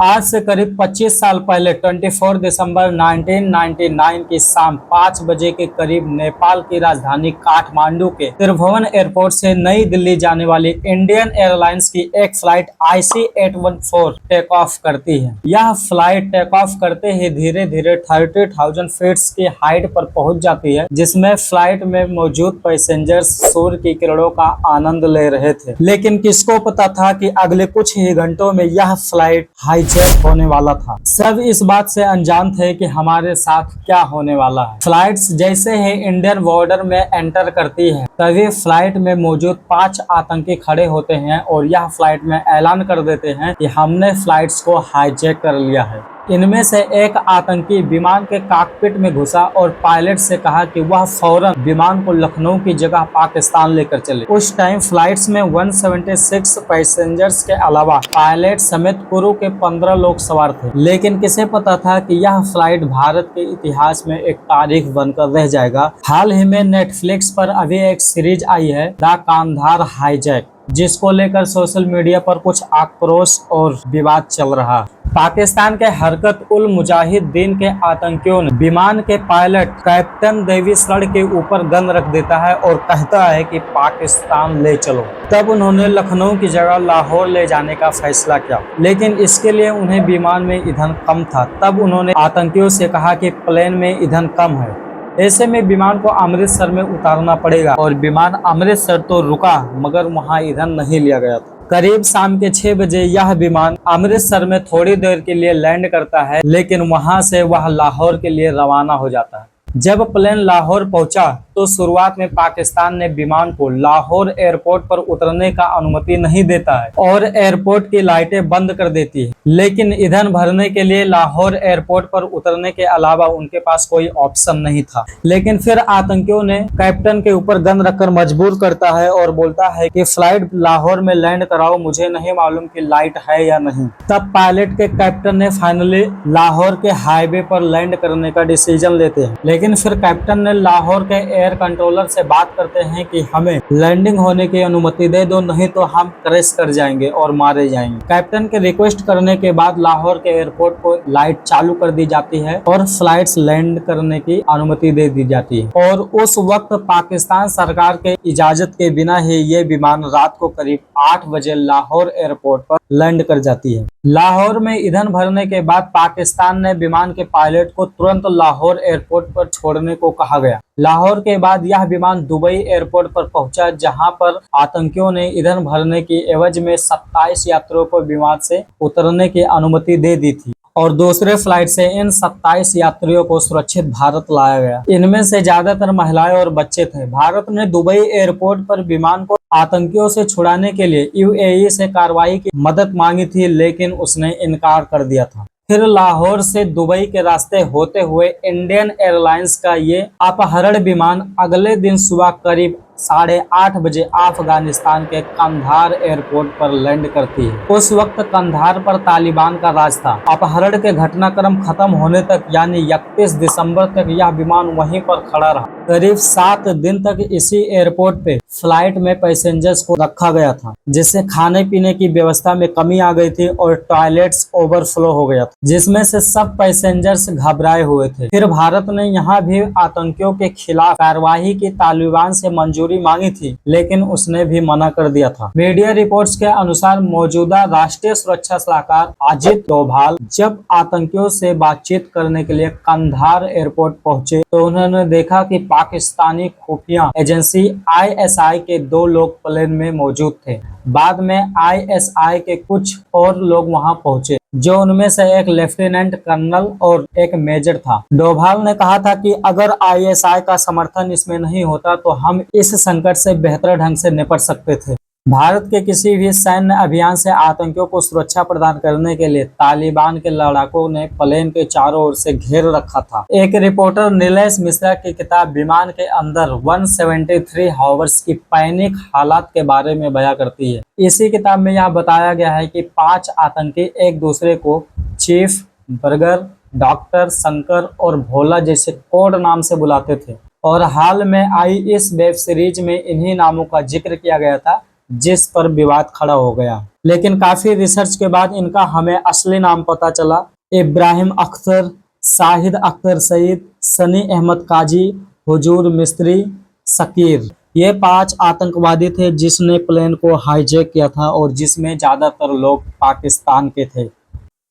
आज से करीब 25 साल पहले 24 दिसंबर 1999 की शाम 5 बजे के करीब नेपाल की राजधानी काठमांडू के त्रिभुवन एयरपोर्ट से नई दिल्ली जाने वाली इंडियन एयरलाइंस की एक फ्लाइट IC-814 टेक ऑफ करती है। यह फ्लाइट टेक ऑफ करते ही धीरे धीरे 30,000 फीट की हाइट पर पहुंच जाती है, जिसमें फ्लाइट में मौजूद पैसेंजर्स सूर्य की किरणों का आनंद ले रहे थे। लेकिन किसको पता था कि अगले कुछ ही घंटों में यह फ्लाइट हाईजैक होने वाला था। सब इस बात से अनजान थे कि हमारे साथ क्या होने वाला है। फ्लाइट्स जैसे ही इंडियन बॉर्डर में एंटर करती है, तभी फ्लाइट में मौजूद 5 आतंकी खड़े होते हैं और यह फ्लाइट में ऐलान कर देते हैं कि हमने फ्लाइट्स को हाईजैक कर लिया है। इनमें से एक आतंकी विमान के कॉकपिट में घुसा और पायलट से कहा कि वह फौरन विमान को लखनऊ की जगह पाकिस्तान लेकर चले। उस टाइम फ्लाइट्स में 176 पैसेंजर्स के अलावा पायलट समेत क्रू के 15 लोग सवार थे। लेकिन किसे पता था कि यह फ्लाइट भारत के इतिहास में एक तारीख बनकर रह जाएगा। हाल ही में नेटफ्लिक्स पर अभी एक सीरीज आई है, द कांधार हाईजैक, जिसको लेकर सोशल मीडिया पर कुछ आक्रोश और विवाद चल रहा है। पाकिस्तान के हरकत उल मुजाहिदीन के आतंकियों ने विमान के पायलट कैप्टन देवीसर के ऊपर गन रख देता है और कहता है कि पाकिस्तान ले चलो। तब उन्होंने लखनऊ की जगह लाहौर ले जाने का फैसला किया, लेकिन इसके लिए उन्हें विमान में ईंधन कम था। तब उन्होंने आतंकियों से कहा कि प्लेन में ईंधन कम है, ऐसे में विमान को अमृतसर में उतारना पड़ेगा। और विमान अमृतसर तो रुका, मगर वहां ईंधन नहीं लिया गया था। करीब शाम के 6 बजे यह विमान अमृतसर में थोड़ी देर के लिए लैंड करता है, लेकिन वहां से वह लाहौर के लिए रवाना हो जाता है। जब प्लेन लाहौर पहुंचा तो शुरुआत में पाकिस्तान ने विमान को लाहौर एयरपोर्ट पर उतरने का अनुमति नहीं देता है और एयरपोर्ट की लाइटें बंद कर देती है। लेकिन ईंधन भरने के लिए लाहौर एयरपोर्ट पर उतरने के अलावा उनके पास कोई ऑप्शन नहीं था। लेकिन फिर आतंकियों ने कैप्टन के ऊपर गन रखकर मजबूर करता है और बोलता है कि फ्लाइट लाहौर में लैंड कराओ, मुझे नहीं मालूम कि लाइट है या नहीं। तब पायलट के कैप्टन ने फाइनली लाहौर के हाईवे पर लैंड करने का डिसीजन लेते हैं। लेकिन फिर कैप्टन ने लाहौर के एयर कंट्रोलर से बात करते हैं कि हमें लैंडिंग होने की अनुमति दे दो, नहीं तो हम क्रैश कर जाएंगे और मारे जाएंगे। कैप्टन के रिक्वेस्ट करने के बाद लाहौर के एयरपोर्ट को लाइट चालू कर दी जाती है और फ्लाइट्स लैंड करने की अनुमति दे दी जाती है। और उस वक्त पाकिस्तान सरकार के इजाजत के बिना ही ये विमान रात को करीब 8 बजे लाहौर एयरपोर्ट पर लैंड कर जाती है। लाहौर में ईंधन भरने के बाद पाकिस्तान ने विमान के पायलट को तुरंत लाहौर एयरपोर्ट पर छोड़ने को कहा गया। लाहौर के बाद यह विमान दुबई एयरपोर्ट पर पहुंचा, जहां पर आतंकियों ने ईंधन भरने की एवज में 27 यात्रियों को विमान से उतरने की अनुमति दे दी थी और दूसरे फ्लाइट से इन 27 यात्रियों को सुरक्षित भारत लाया गया। इनमें से ज्यादातर महिलाएं और बच्चे थे। भारत ने दुबई एयरपोर्ट पर विमान को आतंकियों से छुड़ाने के लिए UAE से कार्रवाई की मदद मांगी थी, लेकिन उसने इनकार कर दिया था। फिर लाहौर से दुबई के रास्ते होते हुए इंडियन एयरलाइंस का ये अपहरण विमान अगले दिन सुबह करीब 8:30 बजे अफगानिस्तान के कंधार एयरपोर्ट पर लैंड करती है। उस वक्त कंधार पर तालिबान का राज था। अपहरण के घटनाक्रम खत्म होने तक यानी 31 दिसंबर तक यह विमान वहीं पर खड़ा रहा। करीब 7 दिन तक इसी एयरपोर्ट पे फ्लाइट में पैसेंजर्स को रखा गया था, जिससे खाने पीने की व्यवस्था में कमी आ गई थी और टॉयलेट्स ओवरफ्लो हो गया था, जिसमें से सब पैसेंजर्स घबराए हुए थे। फिर भारत ने यहाँ भी आतंकियों के खिलाफ कार्रवाई की तालिबान से मंजूरी मांगी थी, लेकिन उसने भी मना कर दिया था। मीडिया रिपोर्ट्स के अनुसार मौजूदा राष्ट्रीय सुरक्षा सलाहकार अजित डोभाल जब आतंकियों से बातचीत करने के लिए कंधार एयरपोर्ट पहुंचे तो उन्होंने देखा कि पाकिस्तानी खुफिया एजेंसी ISI के 2 लोग प्लेन में मौजूद थे। बाद में ISI के कुछ और लोग वहां पहुंचे, जो उनमें से एक लेफ्टिनेंट कर्नल और एक मेजर था। डोभाल ने कहा था कि अगर ISI का समर्थन इसमें नहीं होता तो हम इस संकट से बेहतर ढंग से निपट सकते थे। भारत के किसी भी सैन्य अभियान से आतंकियों को सुरक्षा प्रदान करने के लिए तालिबान के लड़ाकों ने प्लेन के चारों ओर से घेर रखा था। एक रिपोर्टर नीलेश मिश्रा की किताब विमान के अंदर 173 हावर्स की पैनिक हालात के बारे में बयां करती है। इसी किताब में यह बताया गया है कि 5 आतंकी एक दूसरे को चीफ, बर्गर, डॉक्टर, शंकर और भोला जैसे कोड नाम से बुलाते थे और हाल में आई इस वेब सीरीज में इन्हीं नामों का जिक्र किया गया था, जिस पर विवाद खड़ा हो गया। लेकिन काफी रिसर्च के बाद इनका हमें असली नाम पता चला। इब्राहिम अख्तर, शाहिद अख्तर सईद, सनी अहमद काजी, हुजूर मिस्त्री, शकीर, ये 5 आतंकवादी थे जिसने प्लेन को हाईजैक किया था और जिसमें ज्यादातर लोग पाकिस्तान के थे।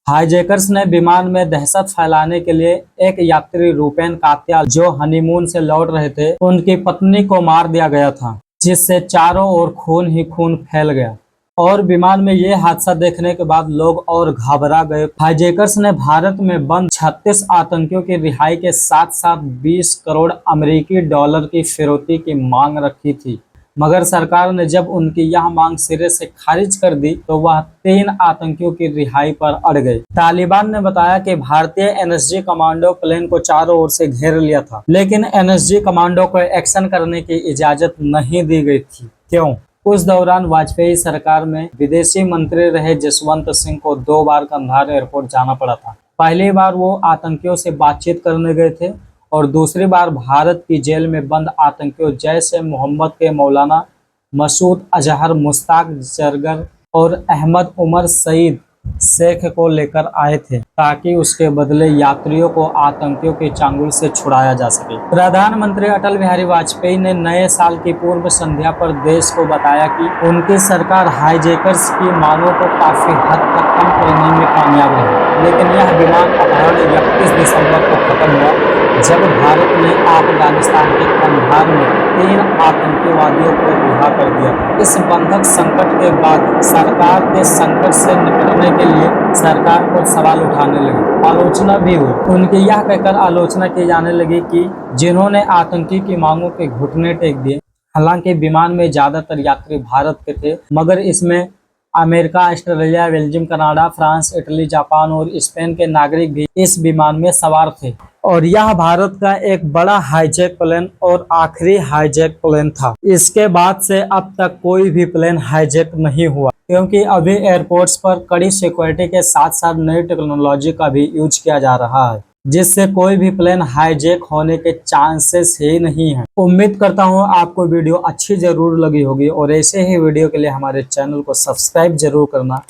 हाईजैकर्स ने विमान में दहशत फैलाने के लिए एक यात्री रूपेन कात्याल जो हनीमून से लौट रहे थे, उनकी पत्नी को मार दिया गया था, जिससे चारों ओर खून ही खून फैल गया। और विमान में ये हादसा देखने के बाद लोग और घबरा गए। हाईजैकर्स ने भारत में बंद 36 आतंकियों की रिहाई के साथ साथ 20 करोड़ अमेरिकी डॉलर की फिरौती की मांग रखी थी, मगर सरकार ने जब उनकी यह मांग सिरे से खारिज कर दी तो वह 3 आतंकियों की रिहाई पर अड़ गए। तालिबान ने बताया कि भारतीय एनएसजी कमांडो प्लेन को चारों ओर से घेर लिया था, लेकिन एनएसजी कमांडो को एक्शन करने की इजाजत नहीं दी गई थी। क्यों? उस दौरान वाजपेयी सरकार में विदेशी मंत्री रहे जसवंत सिंह को 2 बार कंधार एयरपोर्ट जाना पड़ा था। पहली बार वो आतंकियों से बातचीत करने गए थे और दूसरी बार भारत की जेल में बंद आतंकियों जैसे मोहम्मद के मौलाना मसूद अजहर, मुश्ताक जरगर और अहमद उमर सईद शेख को लेकर आए थे, ताकि उसके बदले यात्रियों को आतंकियों के चंगुल से छुड़ाया जा सके। प्रधानमंत्री अटल बिहारी वाजपेयी ने नए साल की पूर्व संध्या पर देश को बताया कि उनकी सरकार हाईजैकर्स की मांगों को काफी हद तक कम करने में कामयाब रही। लेकिन यह विमान अपहरण 31 दिसंबर को खत्म हुआ जब भारत ने अफगानिस्तान के कंधार में 3 आतंकवादियों को रिहा कर दिया। इस बंधक संकट के बाद सरकार के संकट से निपटने के लिए सरकार को सवाल उठाने लगे, आलोचना भी हुई। उनकी यह कहकर आलोचना की जाने लगी कि जिन्होंने आतंकी की मांगों के घुटने टेक दिए। हालांकि विमान में ज्यादातर यात्री भारत के थे, मगर इसमें America, Australia, Belgium, Canada, France, Italy, Japan और स्पेन के नागरिक भी इस विमान में सवार थे। और यह भारत का एक बड़ा हाईजैक प्लेन और आखिरी हाईजैक प्लेन था। इसके बाद से अब तक कोई भी प्लेन हाईजैक नहीं हुआ, क्योंकि अभी एयरपोर्ट्स पर कड़ी सिक्योरिटी के साथ साथ नई टेक्नोलॉजी का भी यूज किया जा रहा है, जिससे कोई भी प्लेन हाईजैक होने के चांसेस ही नहीं है। उम्मीद करता हूँ आपको वीडियो अच्छी जरूर लगी होगी और ऐसे ही वीडियो के लिए हमारे चैनल को सब्सक्राइब जरूर करना।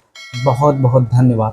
बहुत बहुत धन्यवाद।